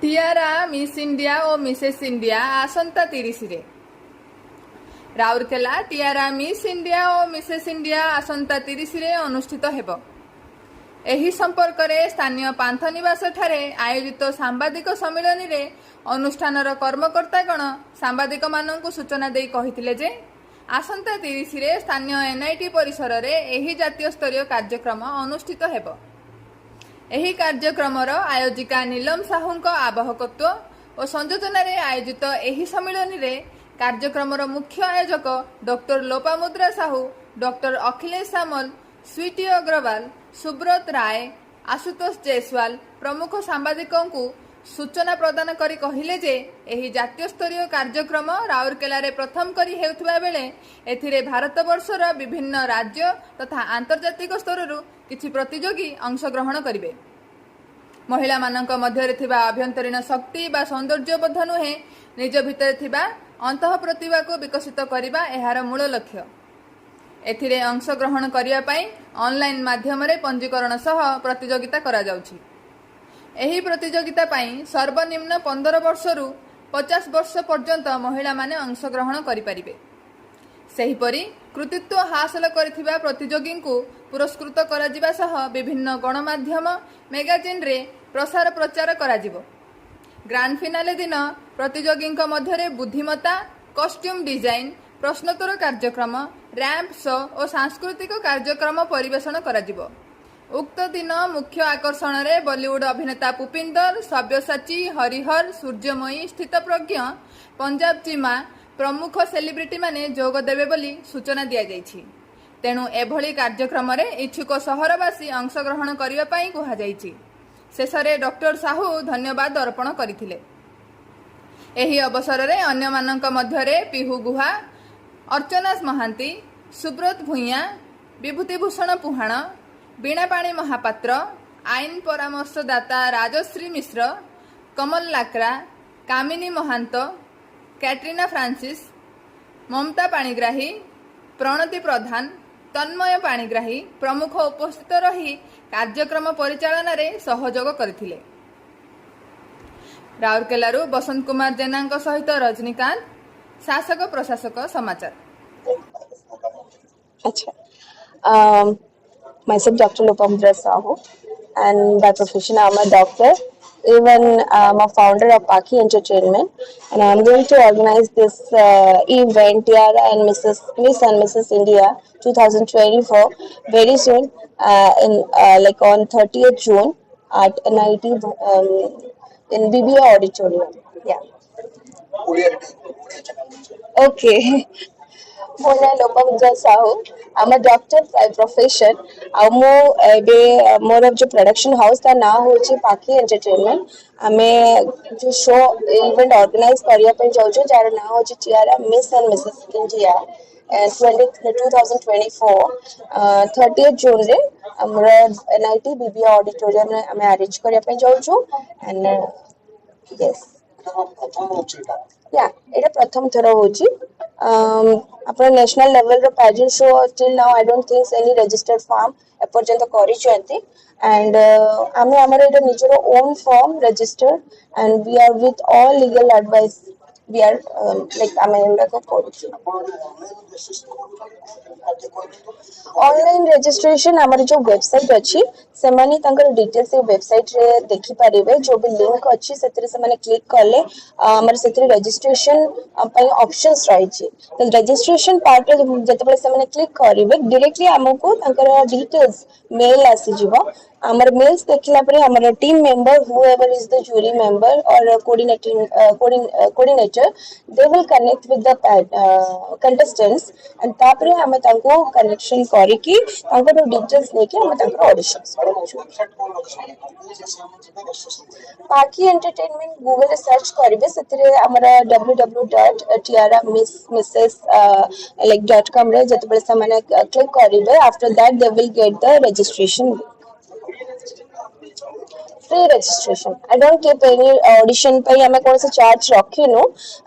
ଟିଆରା miss India ଓ Mrs India ଆସନ୍ତା 30 ରେ। Rourkela ଟିଆରା miss India ଓ Mrs India ଆସନ୍ତା 30 ରେ ଅନୁଷ୍ଠିତ ହେବ। ଏହି ସମ୍ପର୍କରେ ସ୍ଥାନୀୟ ପାନ୍ଥ ନିବାସଠାରେ ଆୟୋଜିତ ସାମ୍ବାଦିକ ସମ୍ମିଳନୀରେ ଅନୁଷ୍ଠାନର କର୍ମକର୍ତ୍ତାଗଣ ସାମ୍ବାଦିକମାନଙ୍କୁ ସୂଚନା ଦେଇ କହିଥିଲେ ଯେ ଆସନ୍ତା 30 ରେ ସ୍ଥାନୀୟ ଏନ୍ଆଇଟି ପରିସରରେ ଏହି ଜାତୀୟ ସ୍ତରୀୟ କାର୍ଯ୍ୟକ୍ରମ ଅନୁଷ୍ଠିତ ହେବ। ଏହି କାର୍ଯ୍ୟକ୍ରମର ଆୟୋଜିକା ନୀଲମ ସାହୁଙ୍କ ଆବାହକତ୍ୱ ଓ ସଂଯୋଜନାରେ ଆୟୋଜିତ ଏହି ସମ୍ମିଳନୀରେ କାର୍ଯ୍ୟକ୍ରମର ମୁଖ୍ୟ ଆୟୋଜକ doctor Lopamudra Sahu, doctor Akhilesh Samal, Sweety Agrawal, Subrata Ray, Ashutosh Jaiswal ପ୍ରମୁଖ ସାମ୍ବାଦିକଙ୍କୁ ସୂଚନା ପ୍ରଦାନ କରି କହିଲେ ଯେ ଏହି ଜାତୀୟ ସ୍ତରୀୟ କାର୍ଯ୍ୟକ୍ରମ ରାଉରକେଲାରେ ପ୍ରଥମ କରି ହେଉଥିବା ବେଳେ ଏଥିରେ ଭାରତବର୍ଷର ବିଭିନ୍ନ ରାଜ୍ୟ ତଥା ଆନ୍ତର୍ଜାତିକ ସ୍ତରରୁ କିଛି ପ୍ରତିଯୋଗୀ ଅଂଶଗ୍ରହଣ କରିବେ। ମହିଳାମାନଙ୍କ ମଧ୍ୟରେ ଥିବା ଆଭ୍ୟନ୍ତରୀଣ ଶକ୍ତି ବା ସୌନ୍ଦର୍ଯ୍ୟବୋଧ ନୁହେଁ, ନିଜ ଭିତରେ ଥିବା ଅନ୍ତଃ ପ୍ରତିଭାକୁ ବିକଶିତ କରିବା ଏହାର ମୂଳ ଲକ୍ଷ୍ୟ। ଏଥିରେ ଅଂଶଗ୍ରହଣ କରିବା ପାଇଁ ଅନଲାଇନ୍ ମାଧ୍ୟମରେ ପଞ୍ଜୀକରଣ ସହ ପ୍ରତିଯୋଗିତା କରାଯାଉଛି। ଏହି ପ୍ରତିଯୋଗିତା ପାଇଁ ସର୍ବନିମ୍ନ 15 ବର୍ଷରୁ 50 ବର୍ଷ ପର୍ଯ୍ୟନ୍ତ ମହିଳାମାନେ ଅଂଶଗ୍ରହଣ କରିପାରିବେ। ସେହିପରି କୃତିତ୍ୱ ହାସଲ କରିଥିବା ପ୍ରତିଯୋଗୀଙ୍କୁ ପୁରସ୍କୃତ କରାଯିବା ସହ ବିଭିନ୍ନ ଗଣମାଧ୍ୟମ ମ୍ୟାଗାଜିନ୍ରେ ପ୍ରସାର ପ୍ରଚାର କରାଯିବ। ଗ୍ରାଣ୍ଡ ଫିନାଲେ ଦିନ ପ୍ରତିଯୋଗୀଙ୍କ ମଧ୍ୟରେ ବୁଦ୍ଧିମତ୍ତା, କଷ୍ଟ୍ୟୁମ୍ ଡିଜାଇନ୍, ପ୍ରଶ୍ନୋତ୍ତର କାର୍ଯ୍ୟକ୍ରମ, ର୍ୟାମ୍ପ ଶୋ ଓ ସାଂସ୍କୃତିକ କାର୍ଯ୍ୟକ୍ରମ ପରିବେଷଣ କରାଯିବ। ଉକ୍ତ ଦିନ ମୁଖ୍ୟ ଆକର୍ଷଣରେ ବଲିଉଡ୍ ଅଭିନେତା ପୁପିନ୍ଦର, ସବ୍ୟସାଚୀ, ହରିହର, ସୂର୍ଯ୍ୟମୟୀ, ସ୍ଥିତପ୍ରଜ୍ଞ, ପଞ୍ଜାବ ଚିମା ପ୍ରମୁଖ ସେଲିବ୍ରିଟିମାନେ ଯୋଗ ଦେବେ ବୋଲି ସୂଚନା ଦିଆଯାଇଛି। ତେଣୁ ଏଭଳି କାର୍ଯ୍ୟକ୍ରମରେ ଇଚ୍ଛୁକ ସହରବାସୀ ଅଂଶଗ୍ରହଣ କରିବା ପାଇଁ କୁହାଯାଇଛି। ଶେଷରେ ଡକ୍ଟର ସାହୁ ଧନ୍ୟବାଦ ଅର୍ପଣ କରିଥିଲେ। ଏହି ଅବସରରେ ଅନ୍ୟମାନଙ୍କ ମଧ୍ୟରେ ପିହୁ ଗୁହା, ଅର୍ଚ୍ଚନା ମହାନ୍ତି, ସୁବ୍ରତ ଭୂୟାଁ, ବିଭୂତିଭୂଷଣ ପୁହାଣ, ବୀଣାପାଣି ମହାପାତ୍ର, ଆଇନ ପରାମର୍ଶଦାତା ରାଜଶ୍ରୀ ମିଶ୍ର, କମଲ ଲାକ୍ରା, କାମିନୀ ମହାନ୍ତ, କ୍ୟାଟ୍ରିନା ଫ୍ରାନ୍ସିସ୍, ମମତା ପାଣିଗ୍ରାହୀ, ପ୍ରଣତି ପ୍ରଧାନ, ତନ୍ମୟ ପାଣିଗ୍ରାହୀ ପ୍ରମୁଖ ଉପସ୍ଥିତ ରହି କାର୍ଯ୍ୟକ୍ରମ ପରିଚାଳନାରେ ସହଯୋଗ କରିଥିଲେ। ରାଉରକେଲାରୁ ବସନ୍ତ କୁମାର ଜେନାଙ୍କ ସହିତ ରଜନୀକାନ୍ତ, ଶାସକ ପ୍ରଶାସକ ସମାଚାର। Myself Dr. Lopamudra Sahu, and by profession I'm a doctor. Even I'm a founder of Paki Entertainment, and I'm going to organize this event Tiara and Miss and Mrs. India 2024 very soon, like on 30th June at NIT in BBA Auditorium. Yeah. Okay. ମୋ ନାଁ Lopamudra Sahu, I'm a doctor by profession। ଆଉ ମୁଁ ଏବେ ମୋର ଯୋଉ production house ତା ନାଁ ହେଉଛି ପାକି ଏଣ୍ଟରଟେନମେଣ୍ଟ। ଆମେ ଯୋଉ ଶୋ ଇଭେଣ୍ଟ ଅର୍ଗାନାଇଜ କରିବା ପାଇଁ ଯାଉଛୁ ଯାହାର ନାଁ ହେଉଛି Tiara Miss and Mrs India 2024 30th ଜୁନରେ ଆମର NIT BBA ଅଡିଟୋରିୟମରେ ଆମେ ଆରେଞ୍ଜ କରିବା ପାଇଁ ଯାଉଛୁ। ଆଣ୍ଡ ୟେସ୍, ଏଇଟା ପ୍ରଥମ ଥର ହେଉଛି। ଆପଣ ନ୍ୟାସନାଲ ଲେଭେଲର pageant show still now I don't think any registered firm ଏପର୍ଯ୍ୟନ୍ତ କରିଛନ୍ତି। ଆଣ୍ଡ ଆମେ ଆମର ଏଇଟା ନିଜର own firm registered and we are with all legal advice we are like ଆମେ ଏଗୁଡାକ କରୁଛୁ। ଅନଲାଇନ ରେଜିଷ୍ଟ୍ରେସନ ଆମର ଯୋଉ ୱେବସାଇଟ୍ ଅଛି ସେମାନେ ତାଙ୍କର ଡିଟେଲ୍ସ ଏ ୱେବସାଇଟ୍ରେ ଦେଖିପାରିବେ। ଯୋଉ ବି ଲିଙ୍କ ଅଛି ସେଥିରେ ସେମାନେ କ୍ଲିକ୍ କଲେ ଆମର ସେଥିରେ ରେଜିଷ୍ଟ୍ରେସନ ପାଇଁ ଅପସନ୍ସ ରହିଛି। ତ ରେଜିଷ୍ଟ୍ରେସନ ପାର୍ଟରେ ଯେତେବେଳେ ସେମାନେ କ୍ଲିକ୍ କରିବେ ଡିରେକ୍ଟଲି ଆମକୁ ତାଙ୍କର ଡିଟେଲ୍ସ मेल ଆସିଯିବ। ଆମର मेल्स ଦେଖିଲା ପରେ ଆମର team member whoever is the jury member or coordinator they will connect with the contestants and ତାପରେ ଆମେ ତାଙ୍କୁ କନେକ୍ସନ କରିକି ତାଙ୍କର ଡିଟେଲ୍ସ ନେଇକି ଆମେ ତାଙ୍କର ଅଡିଶନ୍ସ କରୁଛୁ। ପାକି ଏଣ୍ଟରଟେନମେଣ୍ଟ ଗୁଗଲରେ ସର୍ଚ୍ଚ କରିବେ, ସେଥିରେ ଆମର www.tiara-misses.com ରେ ଯେତେବେଳେ ସେମାନେ କ୍ଲିକ୍ କରିବେ after that they will get the registration link। free registration. I don't keep any audition ପାଇଁ ଆମେ କୌଣସି charge ରଖିନୁ,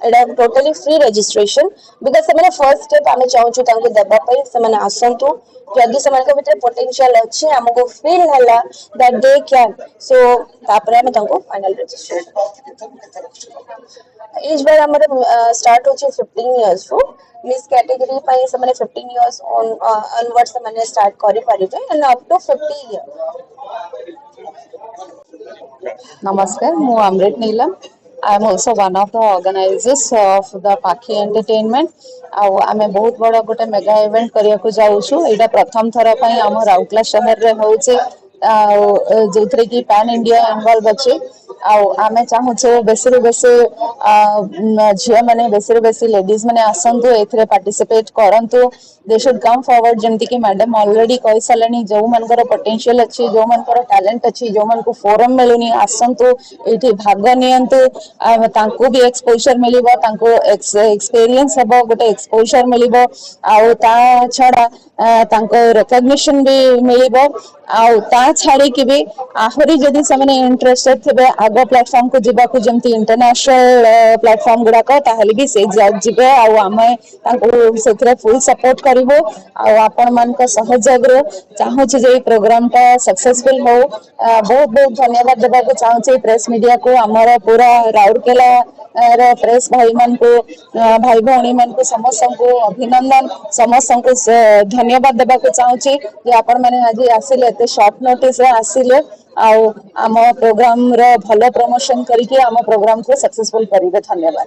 ଏଇଟା totally free registration because ସେମାନେ first step ଆମେ ଚାହୁଁଛୁ ତାଙ୍କୁ ଦେବା ପାଇଁ, ସେମାନେ ଆସନ୍ତୁ, ଯଦି ସେମାନଙ୍କ ଭିତରେ potential ଅଛି ଆମକୁ feel ହେଲା that they can, so ତାପରେ ଆମେ ତାଙ୍କୁ final registration ଏଜ୍ ବାର ଆମର start ହଉଛି 15 years ରୁ ମିସ୍ category ପାଇଁ ସେମାନେ 15 years onward ସେମାନେ start କରିପାରିବେ and up to 50 years. Namaskar, ମୁଁ Amrit Neelam. I am also one of the organizers of the Pakhi Entertainment. ଆଉ ଆମେ ବହୁତ ବଡ଼ ଗୋଟେ ମେଗା ଇଭେଣ୍ଟ କରିବାକୁ ଯାଉଛୁ। ଏଇଟା ପ୍ରଥମ ଥର ପାଇଁ ଆମ ରାଉରକେଲା ସହରରେ ହେଉଛି, ଆଉ ଯୋଉଥିରେ କି ପାନ୍ ଇଣ୍ଡିଆ ଇନଭଲ୍ଭ ଅଛି। ଆଉ ଆମେ ଚାହୁଁଛୁ ବେଶୀରୁ ବେଶୀ ଝିଅମାନେ, ବେଶୀରୁ ବେଶୀ ଲେଡିଜ୍ ମାନେ ଆସନ୍ତୁ, ଏଥିରେ ପାର୍ଟିସିପେଟ୍ କରନ୍ତୁ। ଦେ ସୁଡ୍ କମ୍ ଫରୱାର୍ଡ, ଯେମିତିକି ମ୍ୟାଡାମ୍ ଅଲରେଡି କହିସାରିଲେଣି, ଯୋଉମାନଙ୍କର ପୋଟେନ୍ସିଆଲ ଅଛି, ଯୋଉମାନଙ୍କର ଟ୍ୟାଲେଣ୍ଟ ଅଛି, ଯୋଉମାନଙ୍କୁ ଫୋରମ୍ ମିଳୁନି, ଆସନ୍ତୁ ଏଇଠି ଭାଗ ନିଅନ୍ତୁ। ତାଙ୍କୁ ବି ଏକ୍ସପୋଜର ମିଳିବ, ତାଙ୍କୁ ଏକ୍ସପେରିଏନ୍ସ ହେବ, ଗୋଟେ ଏକ୍ସପୋଜର ମିଳିବ। ଆଉ ତା ଛଡ଼ା ତାଙ୍କ ରେକଗ୍ନିସନ ବି ମିଳିବ। ଆଉ ତା ଛାଡ଼ିକି ବି ଆହୁରି ଯଦି ସେମାନେ ଇଣ୍ଟରେଷ୍ଟେଡ ଥିବେ ଆଗ ପ୍ଲାଟଫର୍ମକୁ ଯିବାକୁ, ଯେମିତି ଇଣ୍ଟରନ୍ୟାସନାଲ ପ୍ଲାଟଫର୍ମ ଗୁଡାକ, ତାହେଲେ ବି ସେ ଯିବେ। ଆଉ ଆମେ ତାଙ୍କୁ ସେଥିରେ ଫୁଲ ସପୋର୍ଟ କରିବୁ। ଆଉ ଆପଣମାନଙ୍କ ସହଯୋଗରୁ ଚାହୁଁଛୁ ଯେ ଏଇ ପ୍ରୋଗ୍ରାମଟା ସକ୍ସେସଫୁଲ ହଉ। ବହୁତ ବହୁତ ଧନ୍ୟବାଦ ଦେବାକୁ ଚାହୁଁଛି ପ୍ରେସ୍ ମିଡିଆକୁ, ଆମର ପୁରା ରାଉରକେଲା ର ପ୍ରେସ୍ ଭାଇମାନଙ୍କୁ, ଭାଇ ଭଉଣୀମାନଙ୍କୁ ସମସ୍ତଙ୍କୁ ଅଭିନନ୍ଦନ, ସମସ୍ତଙ୍କୁ ଧନ୍ୟବାଦ ଦେବାକୁ ଚାହୁଁଛି ଯେ ଆପଣମାନେ ଆଜି ଆସିଲେ, ଏତେ ସର୍ଟ ନୋଟିସରେ ଆସିଲେ, ଆଉ ଆମ ପ୍ରୋଗ୍ରାମର ଭଲ ପ୍ରମୋସନ କରିକି ଆମ ପ୍ରୋଗ୍ରାମକୁ ସକ୍ସେସଫୁଲ କରିବେ। ଧନ୍ୟବାଦ।